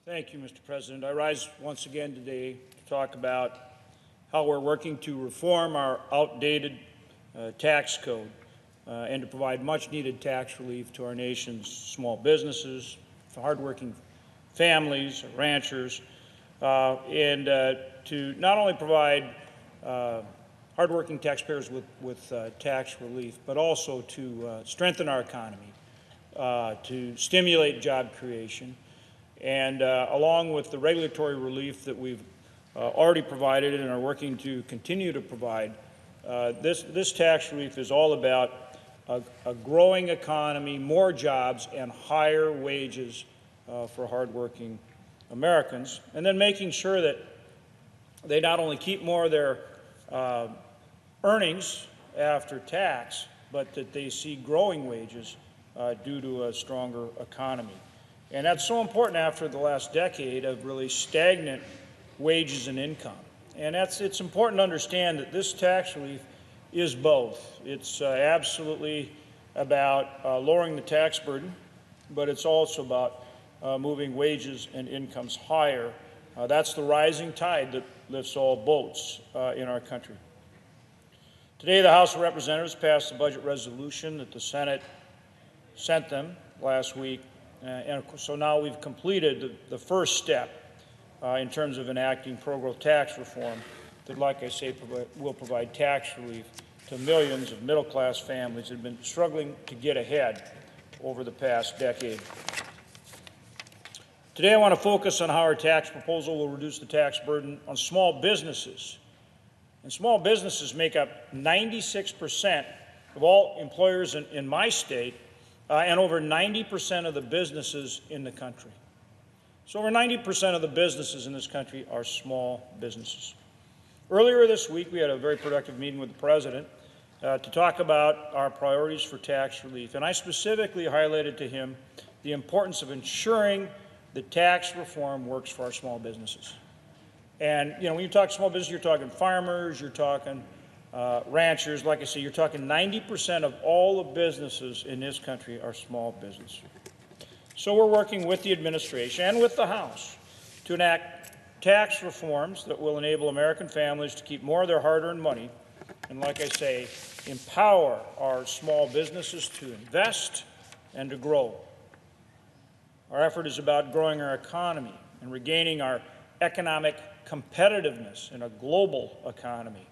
Thank you, Mr. President. I rise once again today to talk about how we're working to reform our outdated tax code and to provide much-needed tax relief to our nation's small businesses, hardworking families, ranchers, and to not only provide hardworking taxpayers with tax relief, but also to strengthen our economy, to stimulate job creation, and along with the regulatory relief that we've already provided and are working to continue to provide, this tax relief is all about a growing economy, more jobs, and higher wages for hardworking Americans, and then making sure that they not only keep more of their earnings after tax, but that they see growing wages due to a stronger economy. And that's so important after the last decade of really stagnant wages and income. And it's important to understand that this tax relief is both. It's absolutely about lowering the tax burden, but it's also about moving wages and incomes higher. That's the rising tide that lifts all boats in our country. Today, the House of Representatives passed a budget resolution that the Senate sent them last week. And so now we've completed the first step in terms of enacting pro-growth tax reform that, like I say, will provide tax relief to millions of middle-class families that have been struggling to get ahead over the past decade. Today I want to focus on how our tax proposal will reduce the tax burden on small businesses. And small businesses make up 96% of all employers in my state, and over 90% of the businesses in the country. So over 90% of the businesses in this country are small businesses. Earlier this week, we had a very productive meeting with the President to talk about our priorities for tax relief. And I specifically highlighted to him the importance of ensuring that tax reform works for our small businesses. And, when you talk small business, you're talking farmers, you're talking ranchers. Like I say, you're talking 90% of all the businesses in this country are small business. So we're working with the administration and with the House to enact tax reforms that will enable American families to keep more of their hard-earned money and, like I say, empower our small businesses to invest and to grow. Our effort is about growing our economy and regaining our economic competitiveness in a global economy.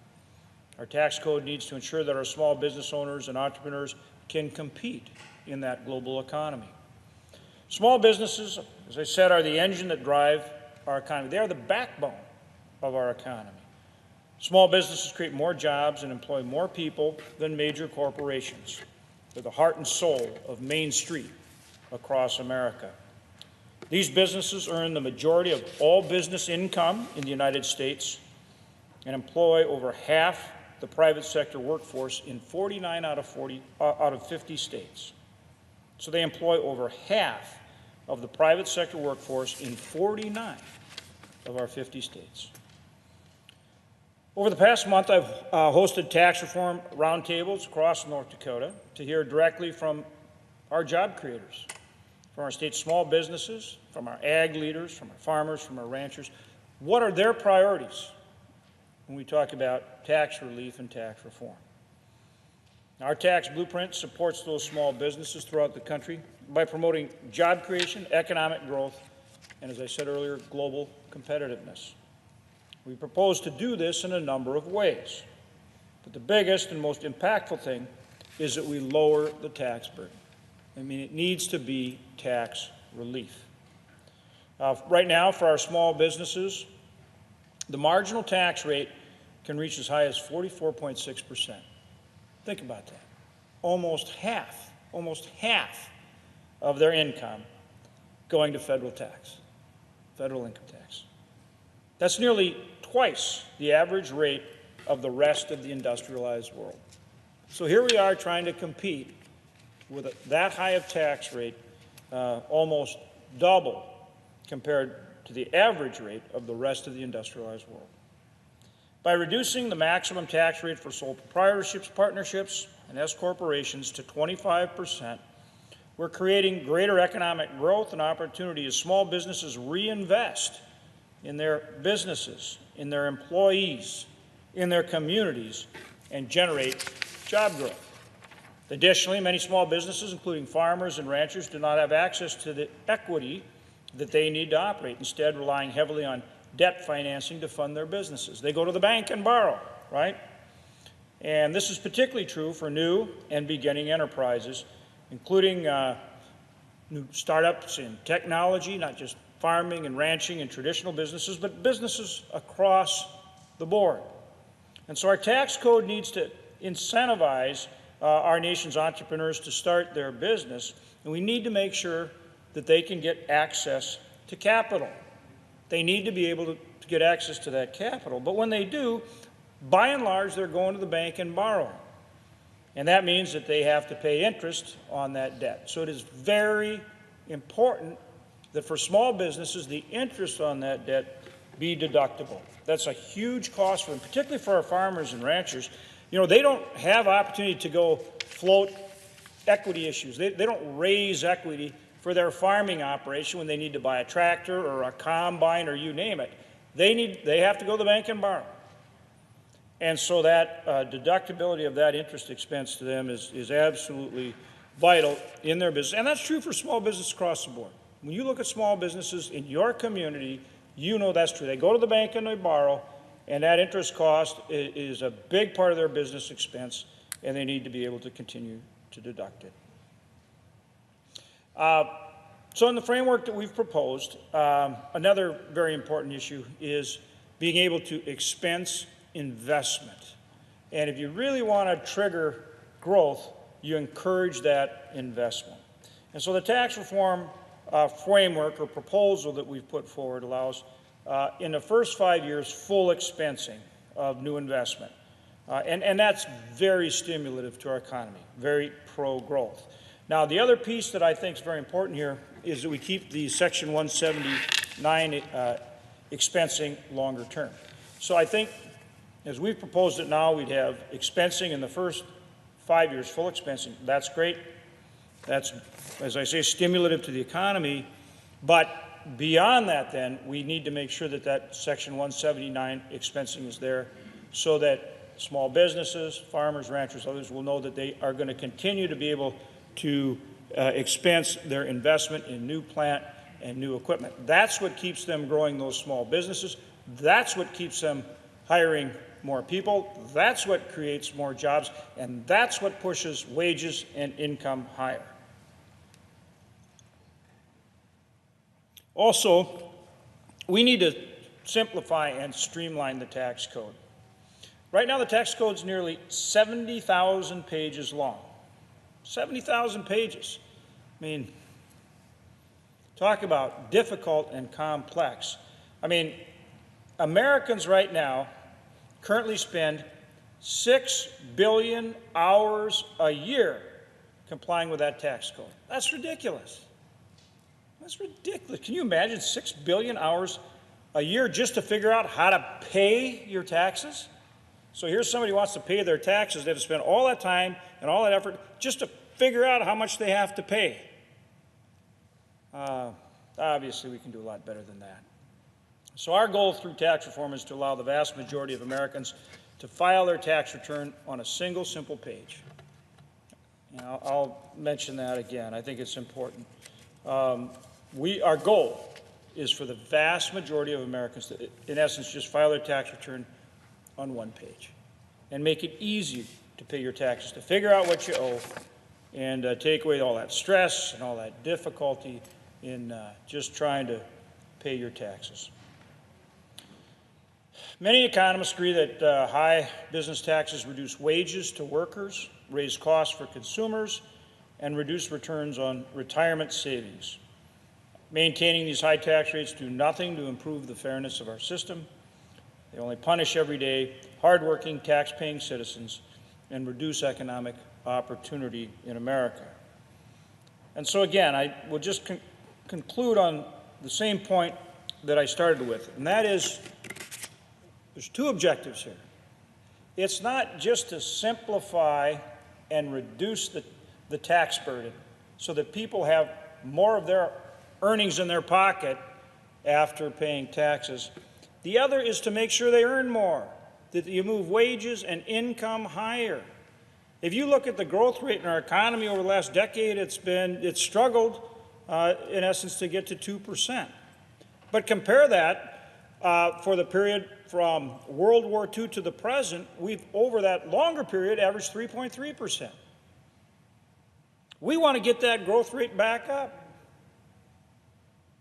Our tax code needs to ensure that our small business owners and entrepreneurs can compete in that global economy. Small businesses, as I said, are the engine that drive our economy. They are the backbone of our economy. Small businesses create more jobs and employ more people than major corporations. They're the heart and soul of Main Street across America. These businesses earn the majority of all business income in the United States and employ over half the private sector workforce in 49 out of 50 states. So they employ over half of the private sector workforce in 49 of our 50 states. Over the past month, I've hosted tax reform roundtables across North Dakota to hear directly from our job creators, from our state's small businesses, from our ag leaders, from our farmers, from our ranchers. What are their priorities when we talk about tax relief and tax reform? Our tax blueprint supports those small businesses throughout the country by promoting job creation, economic growth, and, as I said earlier, global competitiveness. We propose to do this in a number of ways, but the biggest and most impactful thing is that we lower the tax burden. It needs to be tax relief. Right now, for our small businesses, the marginal tax rate can reach as high as 44.6%. Think about that. Almost half of their income going to federal tax, federal income tax. That's nearly twice the average rate of the rest of the industrialized world. So here we are trying to compete with that high of tax rate, almost double compared to the average rate of the rest of the industrialized world. By reducing the maximum tax rate for sole proprietorships, partnerships, and S corporations to 25%, We're creating greater economic growth and opportunity as small businesses reinvest in their businesses, in their employees, in their communities, and generate job growth. Additionally, many small businesses, including farmers and ranchers, do not have access to the equity that they need to operate, instead relying heavily on debt financing to fund their businesses. They go to the bank and borrow, right? And this is particularly true for new and beginning enterprises, including new startups in technology, not just farming and ranching and traditional businesses, but businesses across the board. And so our tax code needs to incentivize our nation's entrepreneurs to start their business, and we need to make sure that they can get access to capital. They need to be able to get access to that capital. But when they do, by and large, they're going to the bank and borrowing. And that means that they have to pay interest on that debt. So it is very important that for small businesses, the interest on that debt be deductible. That's a huge cost for them, particularly for our farmers and ranchers. You know, they don't have opportunity to go float equity issues. They don't raise equity for their farming operation when they need to buy a tractor or a combine or you name it. They have to go to the bank and borrow. And so that deductibility of that interest expense to them is absolutely vital in their business. And that's true for small business across the board. When you look at small businesses in your community, you know that's true. They go to the bank and they borrow, and that interest cost is a big part of their business expense, and they need to be able to continue to deduct it. So in the framework that we've proposed, another very important issue is being able to expense investment. And if you really want to trigger growth, you encourage that investment. And so the tax reform framework or proposal that we've put forward allows, in the first 5 years, full expensing of new investment. And that's very stimulative to our economy, very pro-growth. Now, the other piece that I think is very important here is that we keep the Section 179 expensing longer term. So I think, as we've proposed it now, we'd have expensing in the first 5 years, full expensing. That's great. That's, as I say, stimulative to the economy. But beyond that, then, we need to make sure that that Section 179 expensing is there so that small businesses, farmers, ranchers, others will know that they are going to continue to be able to expense their investment in new plant and new equipment. That's what keeps them growing those small businesses. That's what keeps them hiring more people. That's what creates more jobs, and that's what pushes wages and income higher. Also, we need to simplify and streamline the tax code. Right now, the tax code is nearly 70,000 pages long. 70,000 pages. I mean, talk about difficult and complex. I mean, Americans right now currently spend 6 billion hours a year complying with that tax code. That's ridiculous. That's ridiculous. Can you imagine 6 billion hours a year just to figure out how to pay your taxes? So here's somebody who wants to pay their taxes. They have to spend all that time and all that effort just to figure out how much they have to pay. Obviously, we can do a lot better than that. So our goal through tax reform is to allow the vast majority of Americans to file their tax return on a single, simple page. And I'll mention that again. I think it's important. Our goal is for the vast majority of Americans to, in essence, just file their tax return on one page and make it easy to pay your taxes, to figure out what you owe, and take away all that stress and all that difficulty in just trying to pay your taxes. Many economists agree that high business taxes reduce wages to workers, raise costs for consumers, and reduce returns on retirement savings. Maintaining these high tax rates do nothing to improve the fairness of our system. They only punish everyday, hardworking, tax-paying citizens and reduce economic opportunity in America. And so again, I will just conclude on the same point that I started with, and that is there's two objectives here. It's not just to simplify and reduce the tax burden so that people have more of their earnings in their pocket after paying taxes. The other is to make sure they earn more, that you move wages and income higher. If you look at the growth rate in our economy over the last decade, it's struggled, in essence, to get to 2%. But compare that for the period from World War II to the present, we've, over that longer period, averaged 3.3%. We want to get that growth rate back up.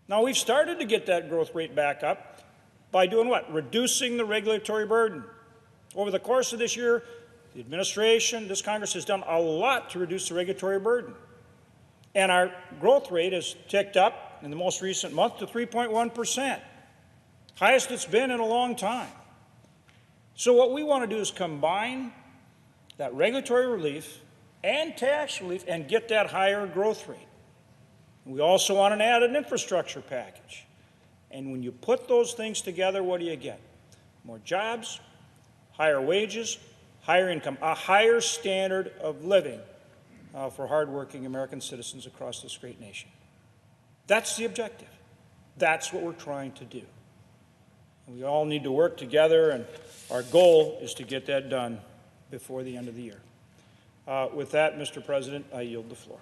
Now, we've started to get that growth rate back up by doing what? Reducing the regulatory burden. Over the course of this year, the administration, this Congress has done a lot to reduce the regulatory burden. And our growth rate has ticked up in the most recent month to 3.1%, highest it's been in a long time. So what we want to do is combine that regulatory relief and tax relief and get that higher growth rate. We also want to add an infrastructure package. And when you put those things together, what do you get? More jobs, higher wages, higher income, a higher standard of living for hardworking American citizens across this great nation. That's the objective. That's what we're trying to do. And we all need to work together, and our goal is to get that done before the end of the year. With that, Mr. President, I yield the floor.